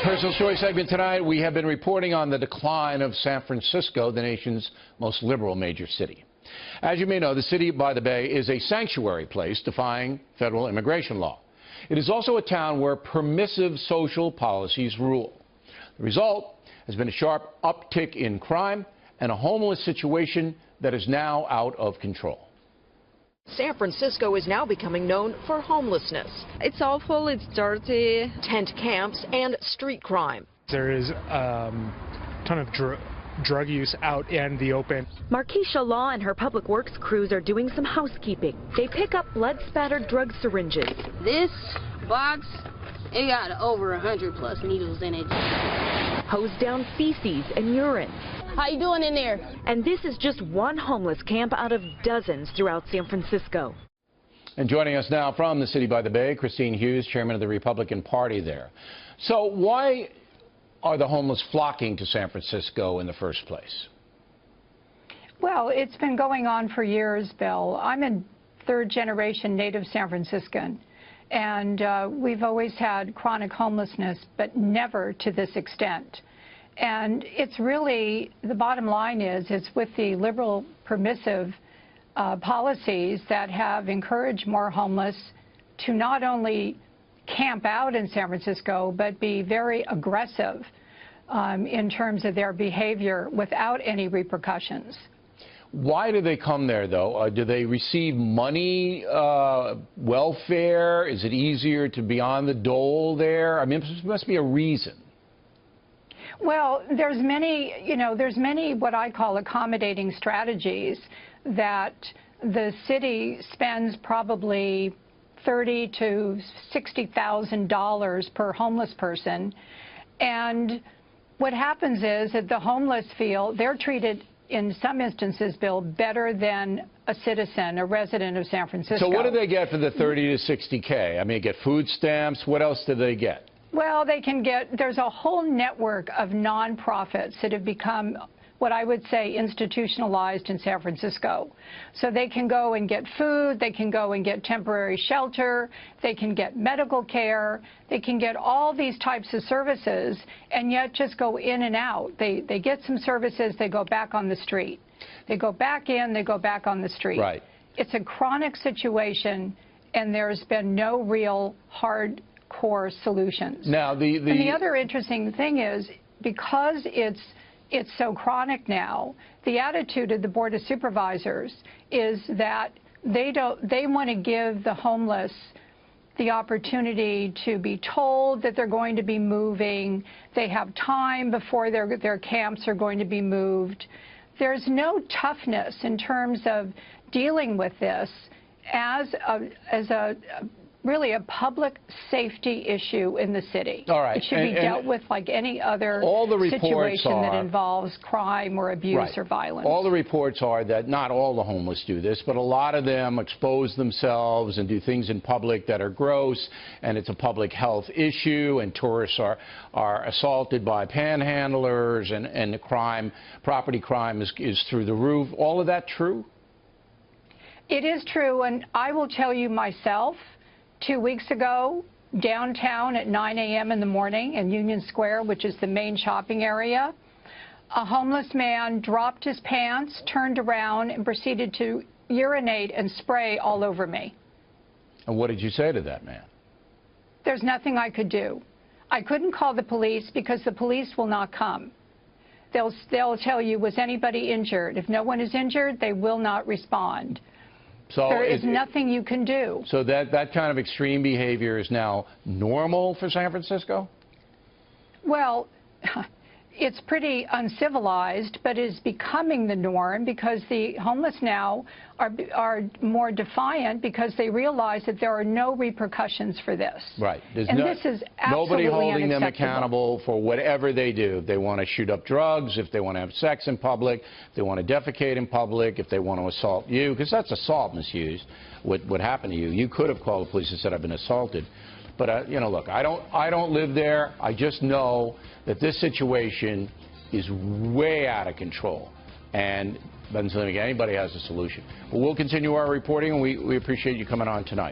Personal Story segment tonight, we have been reporting on the decline of San Francisco, the nation's most liberal major city. As you may know, the city by the Bay is a sanctuary place defying federal immigration law. It is also a town where permissive social policies rule. The result has been a sharp uptick in crime and a homeless situation that is now out of control. San Francisco is now becoming known for homelessness. It's awful, it's dirty. Tent camps and street crime. There is a ton of drug use out in the open. Markeisha Law and her public works crews are doing some housekeeping. They pick up blood-spattered drug syringes. This box, it got over 100+ needles in it. Hose down feces and urine. How you doing in there? And this is just one homeless camp out of dozens throughout San Francisco. And joining us now from the city by the Bay, Christine Hughes, chairman of the Republican Party there. So why are the homeless flocking to San Francisco in the first place? Well, it's been going on for years, Bill. I'm a third-generation native San Franciscan, and we've always had chronic homelessness, but never to this extent. And it's really, the bottom line is, it's with the liberal permissive policies that have encouraged more homeless to not only camp out in San Francisco, but be very aggressive in terms of their behavior without any repercussions. Why do they come there, though? Do they receive money, welfare? Is it easier to be on the dole there? I mean, there must be a reason. Well, there's many what I call accommodating strategies that the city spends probably $30,000 to $60,000 per homeless person. And what happens is that the homeless feel they're treated, in some instances, Bill, better than a citizen, a resident of San Francisco. So what do they get for the 30 to 60K? I mean, get food stamps. What else do they get? Well, they can get, there's a whole network of nonprofits that have become what I would say institutionalized in San Francisco. So they can go and get food, they can go and get temporary shelter, they can get medical care, they can get all these types of services and yet just go in and out. They get some services, they go back on the street. They go back in, they go back on the street. Right. It's a chronic situation and there's been no real hardcore solutions. Now, and the other interesting thing is, because it's so chronic now, the attitude of the Board of Supervisors is that they want to give the homeless the opportunity to be told that they're going to be moving. They have time before their camps are going to be moved. There's no toughness in terms of dealing with this as really a public safety issue in the city. All right. It should be dealt with like any other situation that involves crime or abuse or violence. All the reports are that not all the homeless do this, but a lot of them expose themselves and do things in public that are gross, and it's a public health issue, and tourists are assaulted by panhandlers, and the property crime is through the roof. All of that true? It is true, and I will tell you myself, 2 weeks ago, downtown at 9 a.m. in the morning in Union Square, which is the main shopping area, a homeless man dropped his pants, turned around, and proceeded to urinate and spray all over me. And what did you say to that man? There's nothing I could do. I couldn't call the police because the police will not come. They'll tell you, was anybody injured? If no one is injured, they will not respond. So there is nothing you can do. So that kind of extreme behavior is now normal for San Francisco? Well, it's pretty uncivilized, but is becoming the norm because the homeless now are more defiant because they realize that there are no repercussions for this. Right. This is absolutely nobody holding them unacceptable. accountable for whatever they do. If they want to shoot up drugs, if they want to have sex in public, if they want to defecate in public, if they want to assault you, because that's assault, Ms. Hughes, what happened to you. You could have called the police and said, I've been assaulted. But, you know, look, I don't live there. I just know that this situation is way out of control, and doesn't seem like anybody has a solution. But we'll continue our reporting, and we appreciate you coming on tonight.